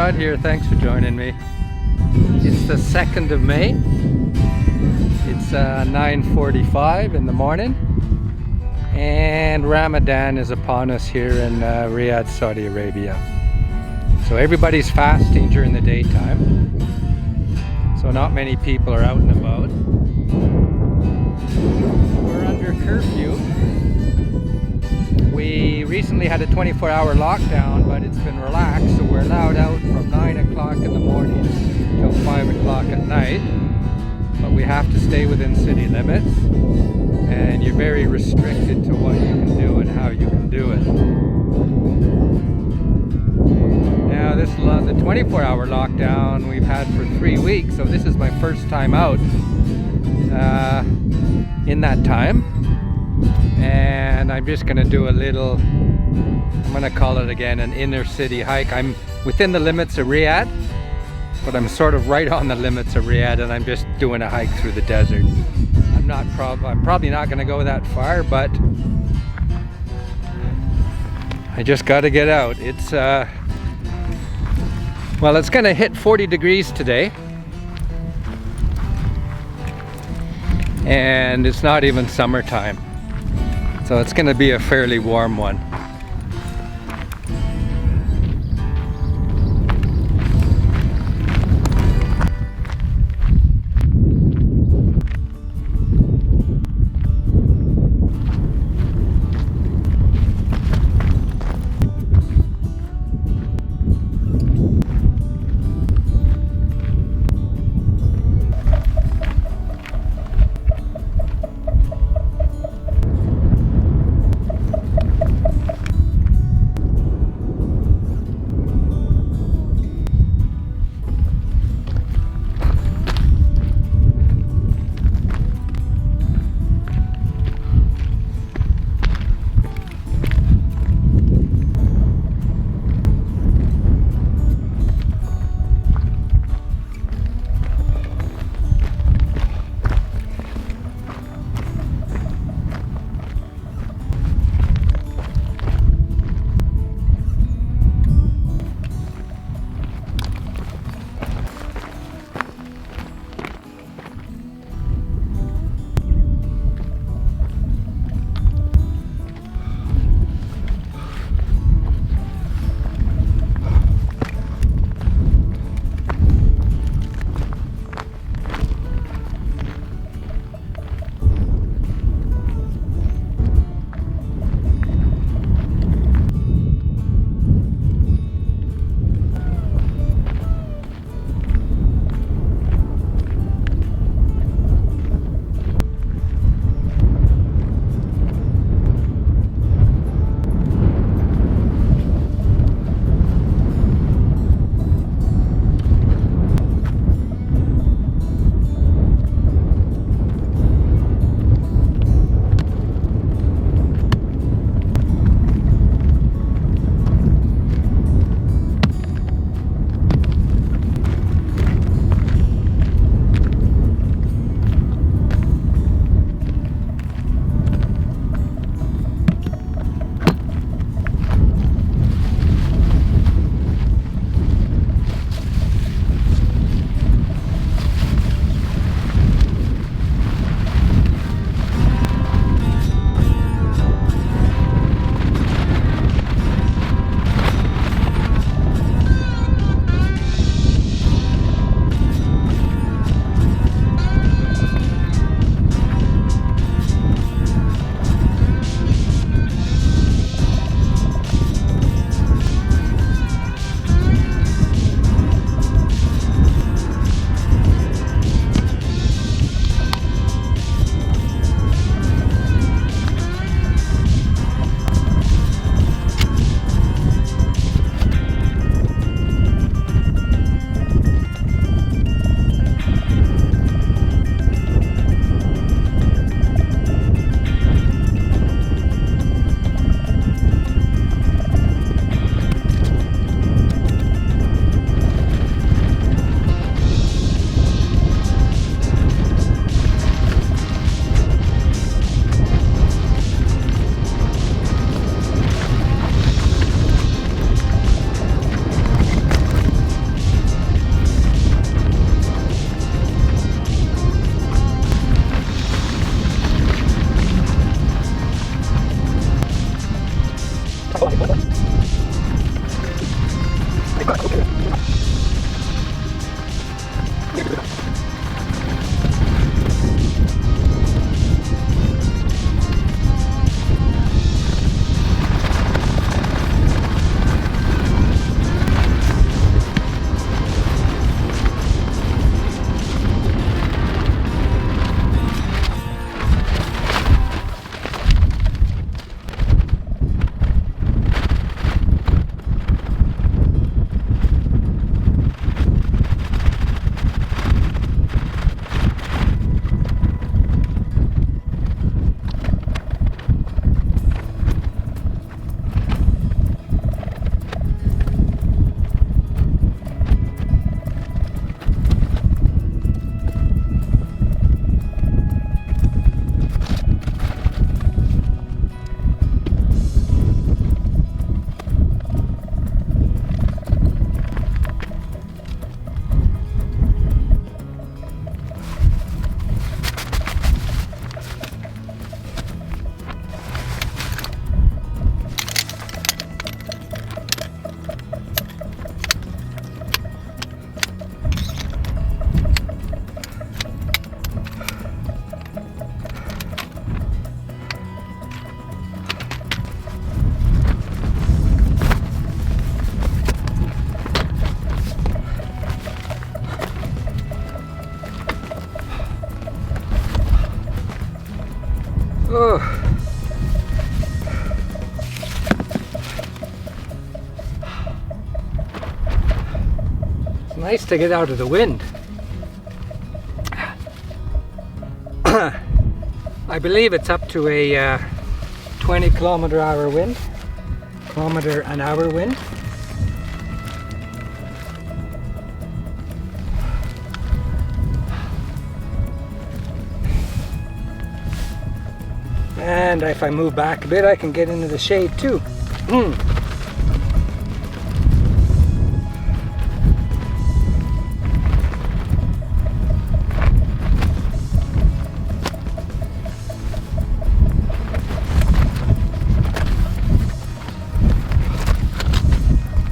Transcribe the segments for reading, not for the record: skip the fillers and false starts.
Riyadh here, thanks for joining me. It's the 2nd of May. It's 9:45 in the morning, and Ramadan is upon us here in Riyadh, Saudi Arabia. So everybody's fasting during the daytime, so not many people are out and about. We're under curfew. We recently had a 24-hour lockdown, but it's been relaxed, so we're allowed out from 9 o'clock in the morning till 5 o'clock at night. But we have to stay within city limits, and you're very restricted to what you can do and how you can do it. Now this the 24-hour lockdown we've had for 3 weeks, so this is my first time out in that time. And I'm just gonna do a little, I'm gonna call it again an inner city hike. I'm within the limits of Riyadh, but I'm sort of right on the limits of Riyadh, and I'm just doing a hike through the desert. I'm probably not gonna go that far, but I just gotta get out. It's well, it's gonna hit 40 degrees today, and it's not even summertime. So it's going to be a fairly warm one. Oh. It's nice to get out of the wind. I believe it's up to a 20 kilometer-an-hour wind. And if I move back a bit, I can get into the shade too.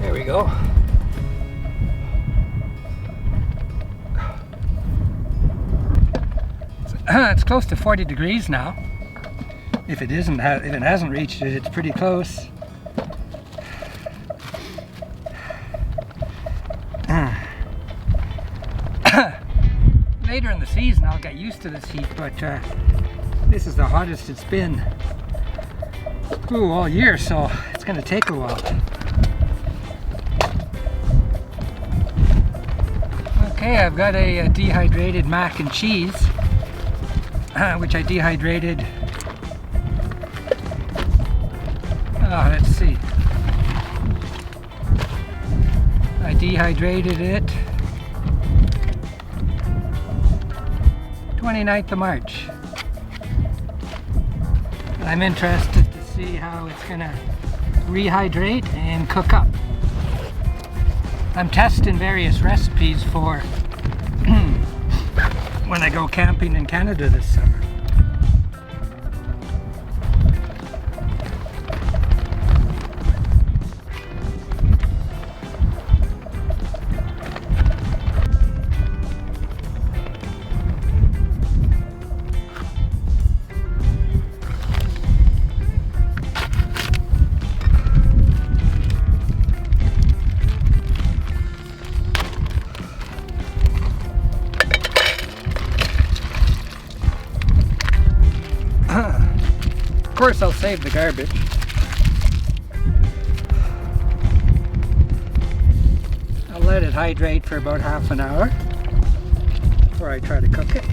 There we go. It's close to 40 degrees now. If it hasn't reached it, it's pretty close. Later in the season, I'll get used to this heat, but this is the hottest it's been all year, so it's going to take a while. Okay, I've got a dehydrated mac and cheese, which I dehydrated. Let's see. I dehydrated it 29th of March. I'm interested to see how it's gonna rehydrate and cook up. I'm testing various recipes for when I go camping in Canada this summer. Of course, I'll save the garbage. I'll let it hydrate for about half an hour before I try to cook it.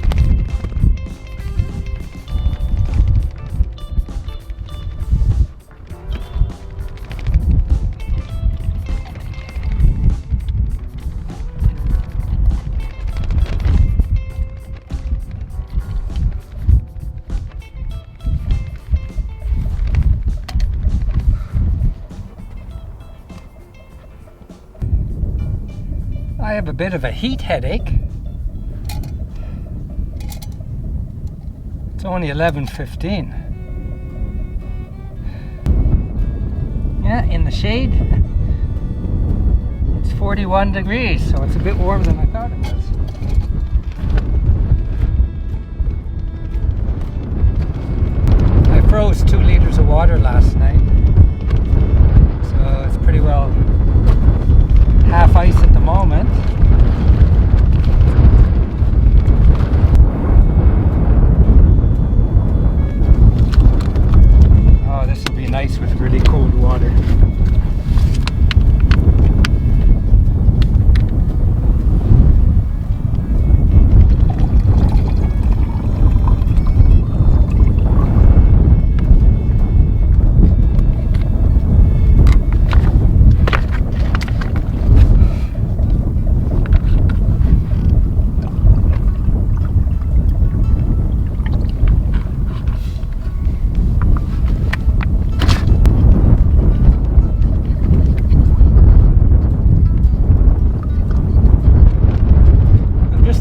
I have a bit of a heat headache. It's only 11:15. Yeah, in the shade, it's 41 degrees, so it's a bit warmer than I thought it was. I froze 2 liters of water last night, so it's pretty well half ice at the moment. Oh, this will be nice with really cold water.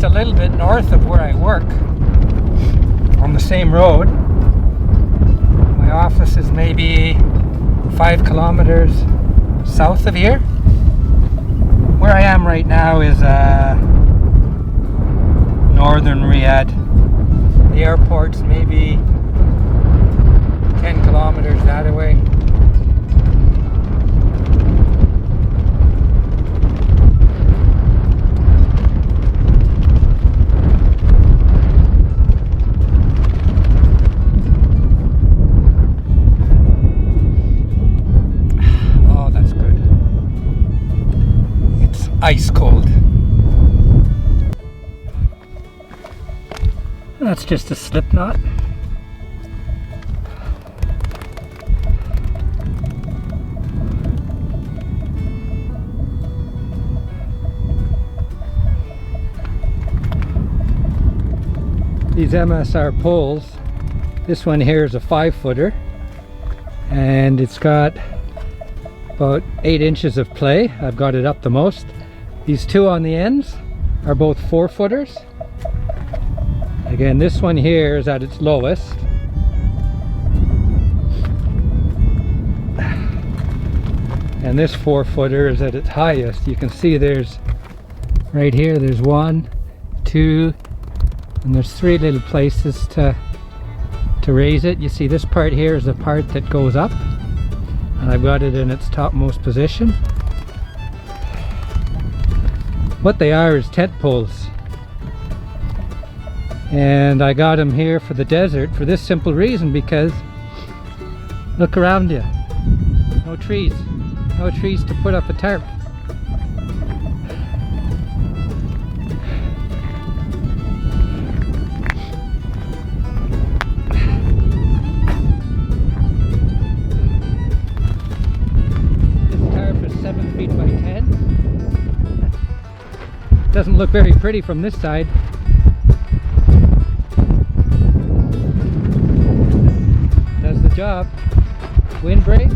A little bit north of where I work, on the same road. My office is maybe 5 kilometers south of here. Where I am right now is northern Riyadh. The airport's maybe 10 kilometers that way. That's just a slip knot. These MSR poles, this one here is a 5-footer, and it's got about 8 inches of play. I've got it up the most. These two on the ends are both 4-footers. Again, this one here is at its lowest. And this 4-footer is at its highest. You can see there's, right here, there's 1, 2, and there's 3 little places to raise it. You see this part here is the part that goes up, and I've got it in its topmost position. What they are is tent poles, and I got them here for the desert for this simple reason, because look around you, no trees to put up a tarp. Doesn't look very pretty from this side. Does the job. Windbreak.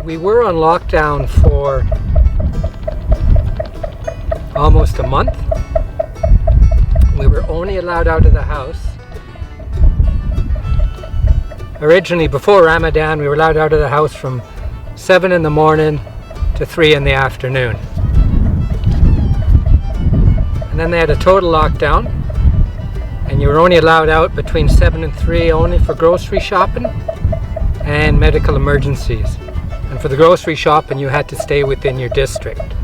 We were on lockdown for almost a month. We were only allowed out of the house. Originally, before Ramadan, we were allowed out of the house from 7 in the morning to 3 in the afternoon. And then they had a total lockdown, and you were only allowed out between 7 and 3 only for grocery shopping and medical emergencies. And for the grocery shopping, you had to stay within your district.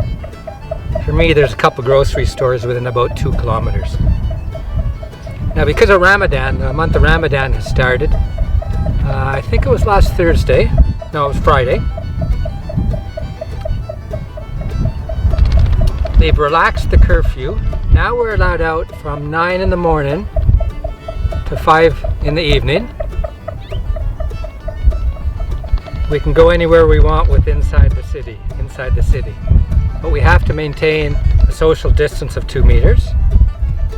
For me, there's a couple grocery stores within about 2 kilometers. Now, because of Ramadan, the month of Ramadan has started. I think it was last Thursday. No, it was Friday. They've relaxed the curfew. Now we're allowed out from 9 in the morning to 5 in the evening. We can go anywhere we want inside the city. But we have to maintain a social distance of 2 meters.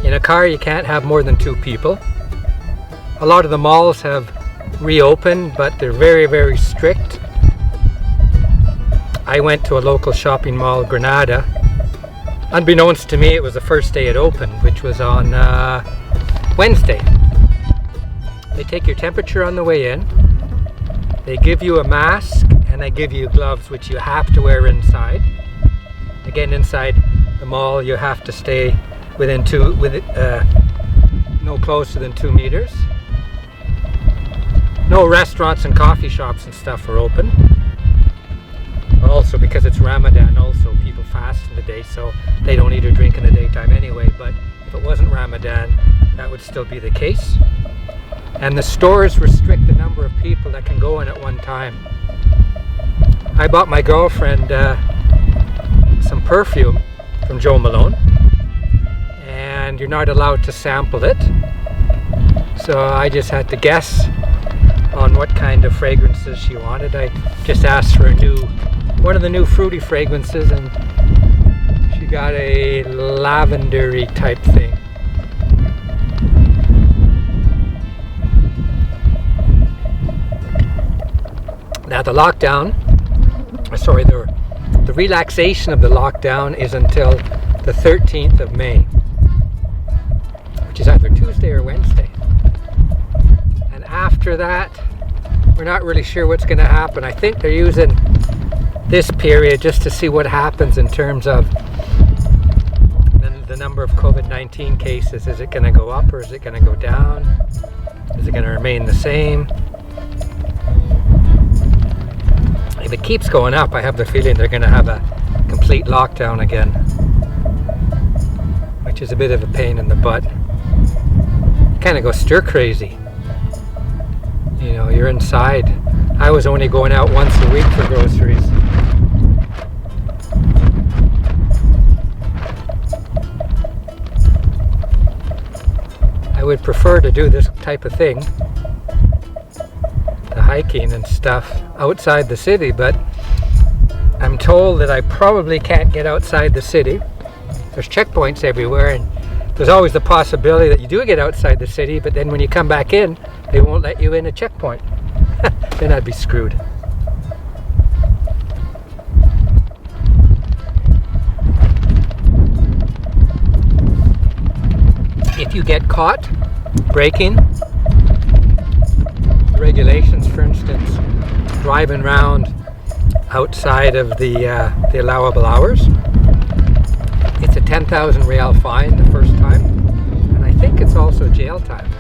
In a car, you can't have more than 2 people. A lot of the malls have reopened, but they're very, very strict. I went to a local shopping mall, Granada. Unbeknownst to me, it was the first day it opened, which was on Wednesday. They take your temperature on the way in. They give you a mask, and they give you gloves, which you have to wear inside. Again, inside the mall, you have to stay within no closer than 2 meters. No restaurants and coffee shops and stuff are open. Also, because it's Ramadan, also people fast in the day, so they don't eat or drink in the daytime anyway. But if it wasn't Ramadan, that would still be the case. And the stores restrict the number of people that can go in at one time. I bought my girlfriend some perfume from Joe Malone, and you're not allowed to sample it. So I just had to guess on what kind of fragrances she wanted. I just asked for one of the new fruity fragrances, and she got a lavendery type thing. Now the relaxation of the lockdown is until the 13th of May, which is either Tuesday or Wednesday. And after that, we're not really sure what's going to happen. I think they're using this period just to see what happens in terms of the number of COVID-19 cases. Is it going to go up or is it going to go down? Is it going to remain the same? If it keeps going up, I have the feeling they're going to have a complete lockdown again, which is a bit of a pain in the butt. kind of go stir crazy. You know, you're inside. I was only going out once a week for groceries. I would prefer to do this type of thing, the hiking and stuff, outside the city, but I'm told that I probably can't get outside the city. There's checkpoints everywhere, and there's always the possibility that you do get outside the city, but then when you come back in, they won't let you in a checkpoint. Then I'd be screwed. If you get caught breaking regulations, for instance, driving around outside of the allowable hours, it's a 10,000 Riyal fine the first time, and I think it's also jail time.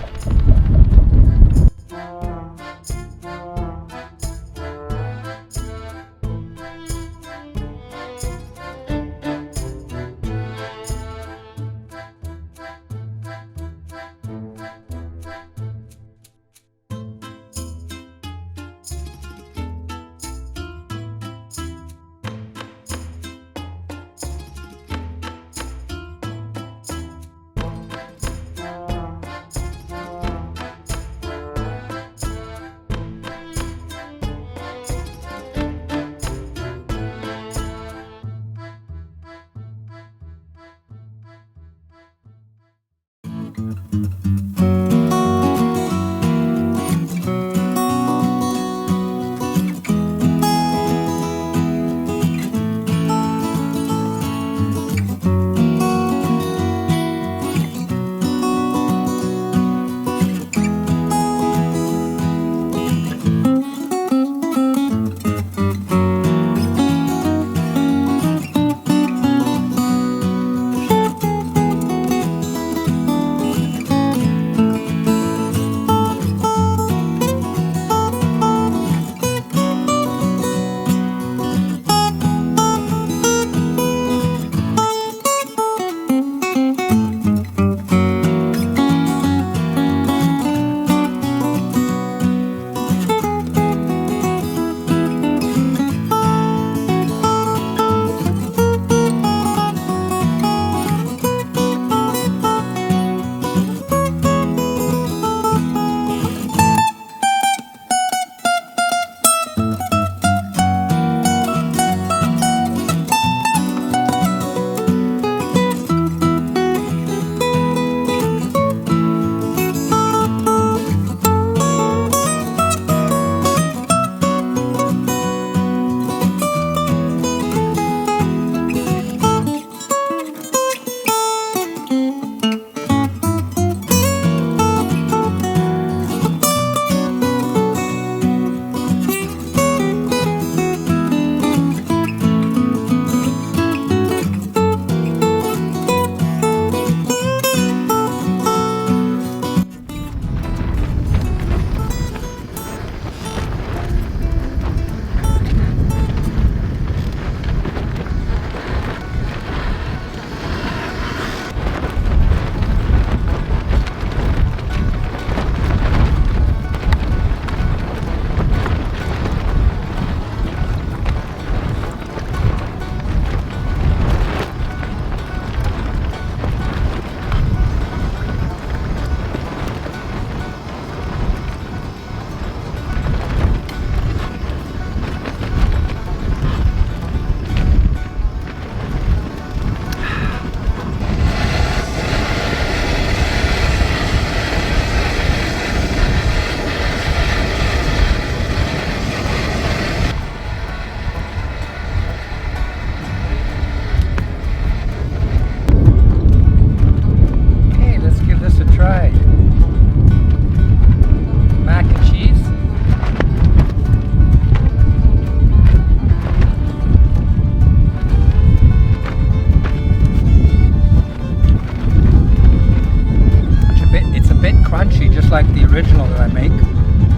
like the original that I make.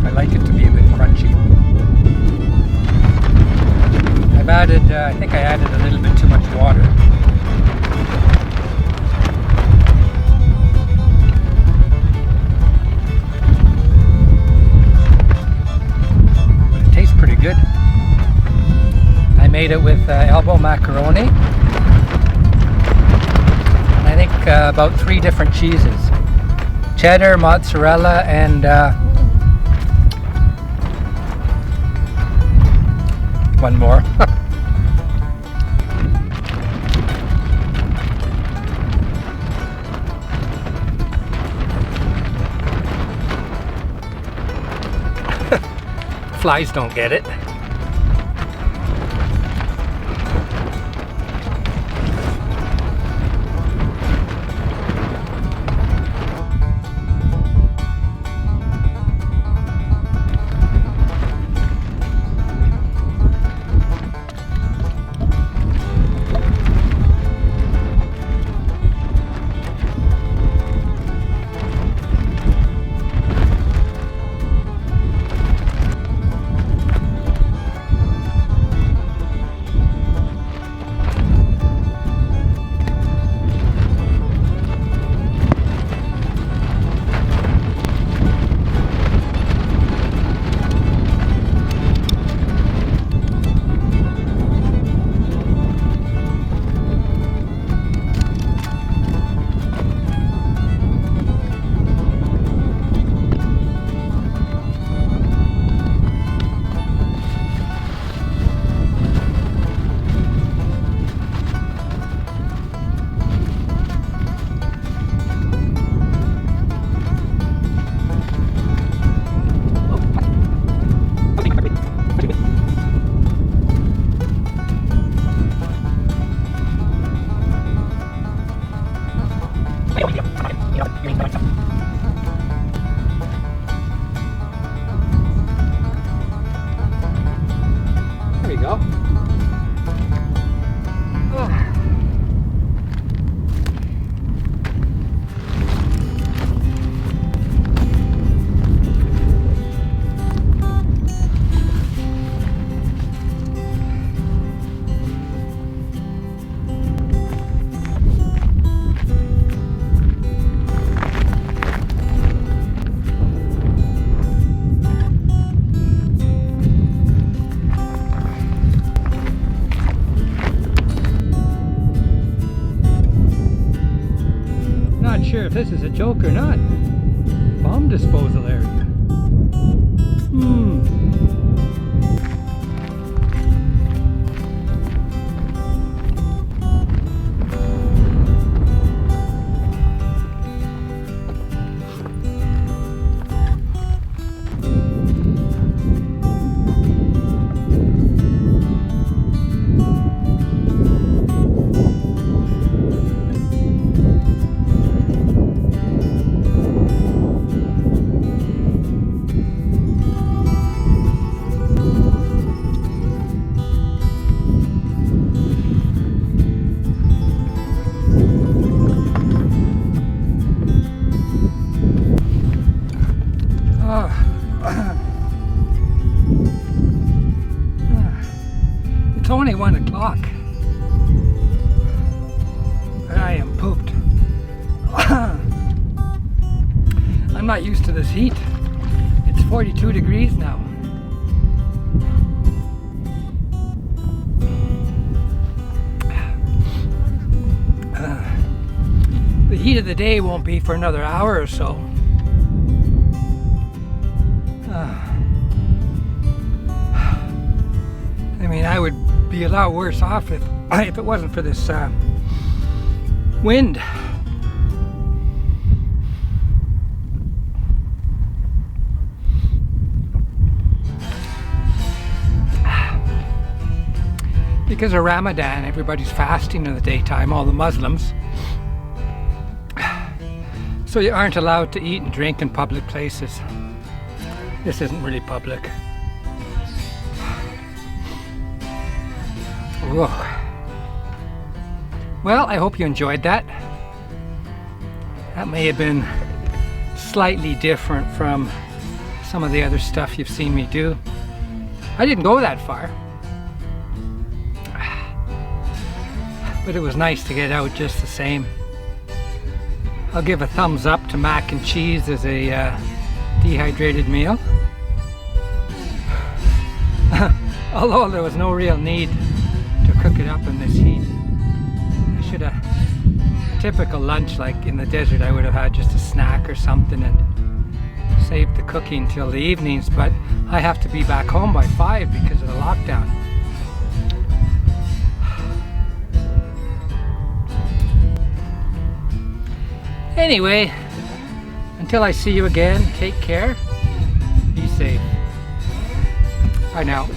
I like it to be a bit crunchy. I've added, I think I added a little bit too much water. ate it with elbow macaroni. I think about 3 different cheeses. Cheddar, mozzarella, and one more. Flies don't get it. There we go. Not sure if this is a joke or not. Bomb disposal area. It's only 1 o'clock. And I am pooped. I'm not used to this heat. It's 42 degrees now. The heat of the day won't be for another hour or so. I mean, I would be a lot worse off if it wasn't for this wind. Because of Ramadan, everybody's fasting in the daytime, all the Muslims. So you aren't allowed to eat and drink in public places. This isn't really public. Whoa. Well, I hope you enjoyed that. That may have been slightly different from some of the other stuff you've seen me do. I didn't go that far. But it was nice to get out just the same. I'll give a thumbs up to mac and cheese as a dehydrated meal. Although there was no real need cook it up in this heat. I should have, a typical lunch like in the desert, I would have had just a snack or something and saved the cooking till the evenings, but I have to be back home by 5 because of the lockdown. Anyway, until I see you again, take care, be safe. Bye now.